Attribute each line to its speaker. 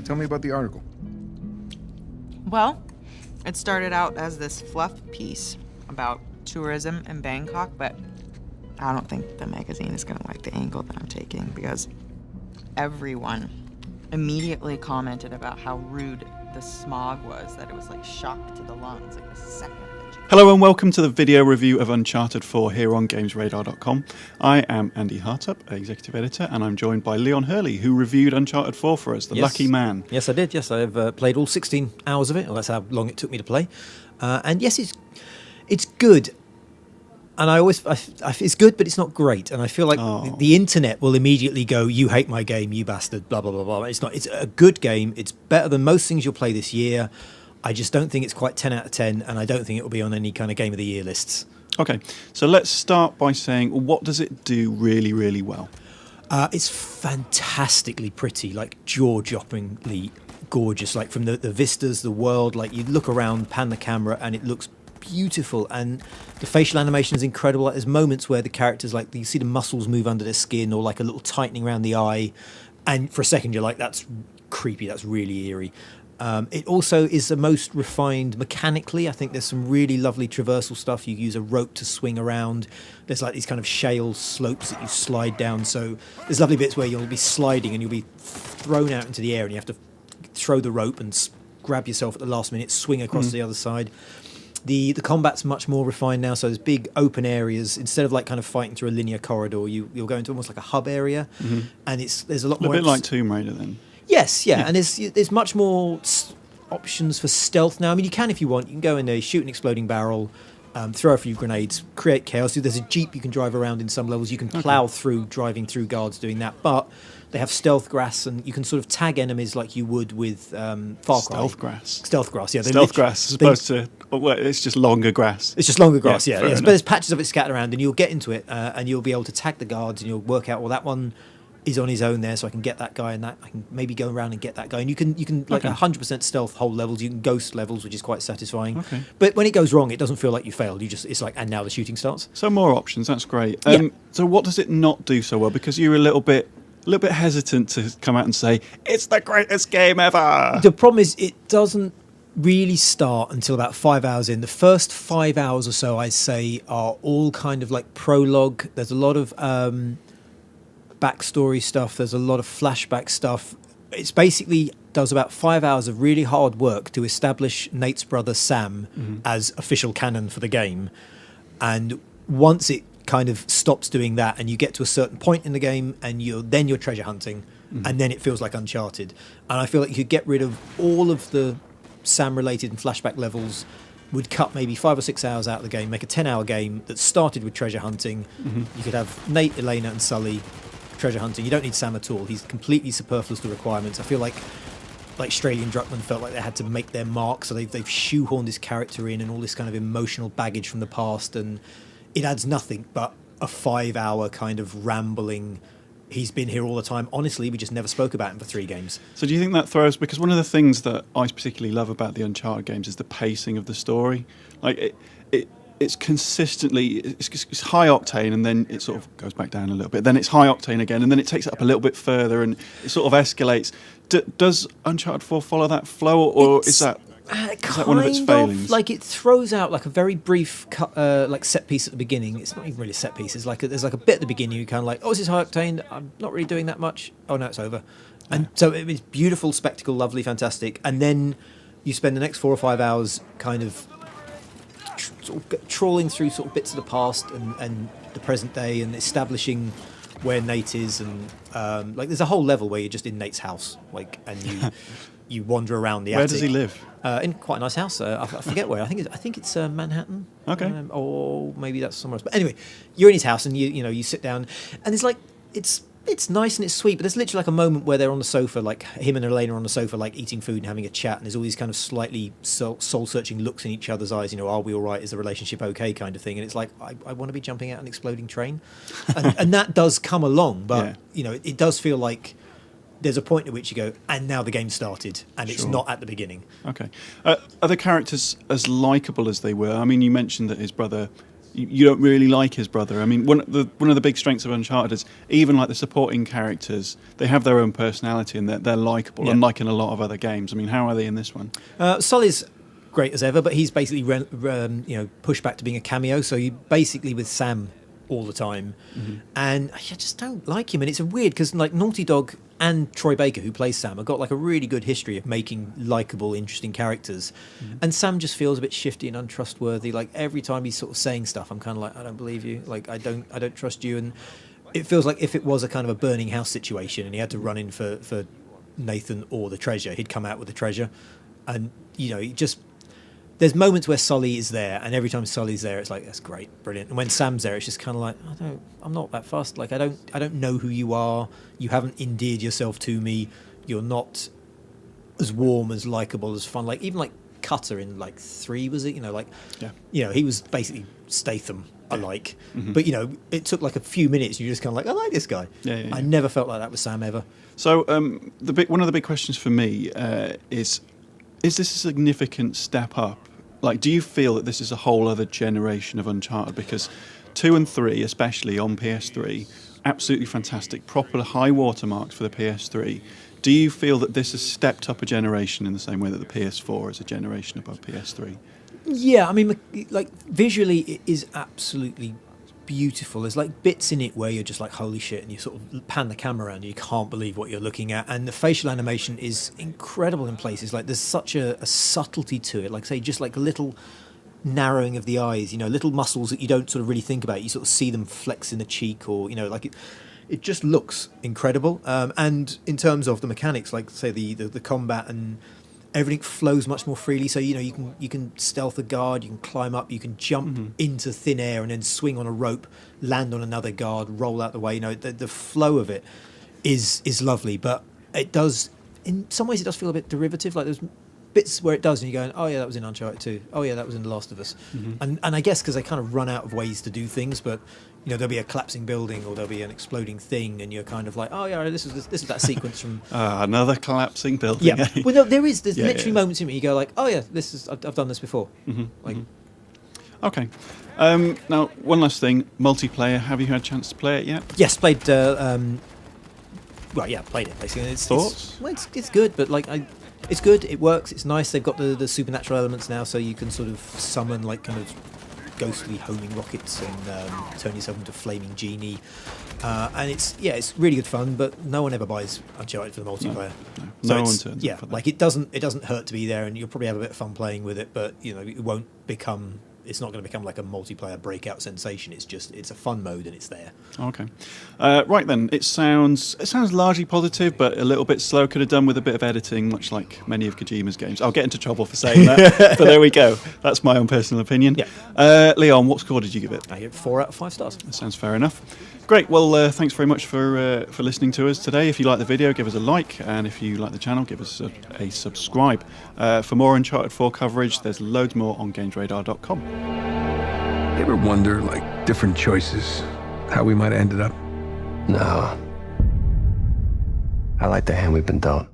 Speaker 1: Tell me about the article.
Speaker 2: Well, it started out as this fluff piece about tourism in Bangkok, but I don't think the magazine is going to like the angle that I'm taking because everyone immediately commented about how rude the smog was, that it was like shock to the lungs, like the second that you...
Speaker 3: Hello and welcome to the video review of Uncharted 4 here on GamesRadar.com. I am Andy Hartup, Executive Editor, and I'm joined by Leon Hurley, who reviewed Uncharted 4 for us, the lucky man.
Speaker 4: Yes, I did. Yes, I've played all 16 hours of it. Well, that's how long it took me to play. And yes, it's good. And it's good, but it's not great. And I feel like the internet will immediately go, "You hate my game, you bastard!" Blah blah blah blah. It's not. It's a good game. It's better than most things you'll play this year. I just don't think it's quite 10 out of 10, and I don't think it will be on any kind of Game of the Year lists.
Speaker 3: Okay, so let's start by saying, what does it do really, really well?
Speaker 4: It's fantastically pretty, like jaw-droppingly gorgeous. Like from the vistas, the world. Like you look around, pan the camera, and it looks beautiful, and the facial animation is incredible. Like, there's moments where the characters, like, you see the muscles move under their skin, or like a little tightening around the eye, and for a second you're like, that's creepy, that's really eerie. It also is the most refined mechanically. I think there's some really lovely traversal stuff. You use a rope to swing around. There's like these kind of shale slopes that you slide down, so there's lovely bits where you'll be sliding and you'll be thrown out into the air and you have to throw the rope and grab yourself at the last minute, swing across the other side. The combat's much more refined now, so there's big open areas. Instead of like kind of fighting through a linear corridor, you'll go into almost like a hub area, and there's a lot more.
Speaker 3: A bit like Tomb Raider then.
Speaker 4: Yes, yeah, and there's much more options for stealth now. I mean, you can if you want. You can go in there, shoot an exploding barrel, throw a few grenades, create chaos. There's a jeep you can drive around in some levels. You can plow through, driving through guards doing that, but they have stealth grass, and you can sort of tag enemies like you would with Far Cry.
Speaker 3: Stealth grass.
Speaker 4: Stealth grass, yeah.
Speaker 3: Stealth grass as opposed to... Well, it's just longer grass.
Speaker 4: It's just longer grass, yeah.
Speaker 3: But
Speaker 4: there's patches of it scattered around, and you'll get into it, and you'll be able to tag the guards, and you'll work out, well, that one is on his own there, so I can get that guy, and that I can maybe go around and get that guy. And you can like 100% stealth whole levels. You can ghost levels, which is quite satisfying. Okay. But when it goes wrong, it doesn't feel like you failed. It's like, and now the shooting starts.
Speaker 3: So more options. That's great.
Speaker 4: Yeah.
Speaker 3: So what does it not do so well? Because you're a little bit hesitant to come out and say it's the greatest game ever.
Speaker 4: The problem is it doesn't really start until about 5 hours in. The first 5 hours or so, I'd say, are all kind of like prologue. There's a lot of backstory stuff. There's a lot of flashback stuff. It's basically does about 5 hours of really hard work to establish Nate's brother Sam as official canon for the game. And once it kind of stops doing that and you get to a certain point in the game and you're treasure hunting, and then it feels like Uncharted. And I feel like you could get rid of all of the Sam related and flashback levels, would cut maybe 5 or 6 hours out of the game, make a 10-hour game that started with treasure hunting. You could have Nate, Elena and Sully treasure hunting. You don't need Sam at all. He's completely superfluous to requirements. I feel like Straley and Druckmann felt like they had to make their mark, so they've shoehorned this character in and all this kind of emotional baggage from the past, and it adds nothing but a 5-hour kind of rambling, he's been here all the time. Honestly, we just never spoke about him for 3 games.
Speaker 3: So do you think that throws... Because one of the things that I particularly love about the Uncharted games is the pacing of the story. Like, it's consistently... It's high octane, and then it sort of goes back down a little bit. Then it's high octane again, and then it takes it up a little bit further, and it sort of escalates. Does Uncharted 4 follow that flow, or is that one of its failings?
Speaker 4: Like, it throws out like a very brief like set piece at the beginning. It's not even really a set piece. It's like there's like a bit at the beginning. You kind of like, oh, this is high octane. I'm not really doing that much. Oh no, it's over. And so it's beautiful, spectacle, lovely, fantastic. And then you spend the next 4 or 5 hours kind of trawling through sort of bits of the past and the present day, and establishing where Nate is, and like there's a whole level where you're just in Nate's house, like, and you wander around the attic.
Speaker 3: Where does he live?
Speaker 4: In quite a nice house. I forget where. I think it's Manhattan. Okay. Or maybe that's somewhere else. But anyway, you're in his house, and you sit down, and it's like it's nice and it's sweet. But there's literally like a moment where they're on the sofa, like him and Elena are on the sofa, like eating food and having a chat. And there's all these kind of slightly soul-searching looks in each other's eyes. Are we all right? Is the relationship okay? Kind of thing. And it's like, I want to be jumping out an exploding train, and that does come along. But it does feel like there's a point at which you go, and now the game started, and it's not at the beginning.
Speaker 3: Okay. Are the characters as likeable as they were? I mean, you mentioned that his brother, you don't really like his brother. I mean, one of the big strengths of Uncharted is even like the supporting characters, they have their own personality and they're likable, unlike in a lot of other games. I mean, how are they in this one?
Speaker 4: Sully's great as ever, but he's basically pushed back to being a cameo. So you basically with Sam all the time, and I just don't like him. And it's weird because like Naughty Dog and Troy Baker, who plays Sam, have got like a really good history of making likable, interesting characters. And Sam just feels a bit shifty and untrustworthy. Like every time he's sort of saying stuff, I'm kind of like, I don't believe you. Like I don't trust you. And it feels like if it was a kind of a burning house situation and he had to run in for Nathan or the treasure, he'd come out with the treasure. And he just. There's moments where Sully is there, and every time Sully's there, it's like, that's great, brilliant. And when Sam's there, it's just kind of like, I'm not that fussed. Like, I don't know who you are. You haven't endeared yourself to me. You're not as warm, as likable, as fun. Like even like Cutter in like 3, was it? He was basically Statham alike. But it took like a few minutes. And you're just kind of like, I like this guy. I never felt like that with Sam ever.
Speaker 3: So one of the big questions for me is this a significant step up? Like, do you feel that this is a whole other generation of Uncharted? Because 2 and 3, especially on PS3, absolutely fantastic, proper high watermarks for the PS3. Do you feel that this has stepped up a generation in the same way that the PS4 is a generation above PS3?
Speaker 4: Yeah, I mean, like visually, it is absolutely beautiful. There's like bits in it where you're just like, holy shit, and you sort of pan the camera around and you can't believe what you're looking at. And the facial animation is incredible in places. Like there's such a subtlety to it. Like say just like a little narrowing of the eyes, little muscles that you don't sort of really think about. You sort of see them flex in the cheek, or like it just looks incredible. And in terms of the mechanics, like say the combat and everything flows much more freely. So you can stealth a guard, you can climb up, you can jump into thin air and then swing on a rope, land on another guard, roll out the way. The flow of it is lovely, but it does, in some ways, it does feel a bit derivative. Like there's bits where it does, and you're going, oh yeah, that was in Uncharted 2. Oh yeah, that was in The Last of Us. And I guess because they kind of run out of ways to do things, but there'll be a collapsing building or there'll be an exploding thing, and you're kind of like, oh yeah, this is that sequence from
Speaker 3: another collapsing building.
Speaker 4: Yeah, well, no, there's literally moments in it you go like, oh yeah, I've done this before.
Speaker 3: Okay. Now, one last thing, multiplayer. Have you had a chance to play it yet?
Speaker 4: Yes, played. Played it basically.
Speaker 3: Thoughts?
Speaker 4: It's good, but like it's good. It works. It's nice. They've got the supernatural elements now, so you can sort of summon like kind of ghostly homing rockets and turn yourself into a flaming genie, and it's really good fun. But no one ever buys Uncharted for the multiplayer.
Speaker 3: No one turns up for that.
Speaker 4: Like it doesn't hurt to be there, and you'll probably have a bit of fun playing with it. But it won't become. It's not going to become like a multiplayer breakout sensation. It's a fun mode, and it's there. Okay.
Speaker 3: Right then, it sounds largely positive, but a little bit slow. Could have done with a bit of editing, much like many of Kojima's games. I'll get into trouble for saying that, but there we go. That's my own personal opinion.
Speaker 4: Yeah.
Speaker 3: Leon, what score did you give it?
Speaker 4: I give it 4 out of 5 stars.
Speaker 3: That sounds fair enough. Great. Well, thanks very much for listening to us today. If you like the video, give us a like, and if you like the channel, give us a subscribe. For more Uncharted 4 coverage, there's loads more on GamesRadar.com.
Speaker 1: You ever wonder, like, different choices, how we might have ended up?
Speaker 5: No. I like the hand we've been dealt.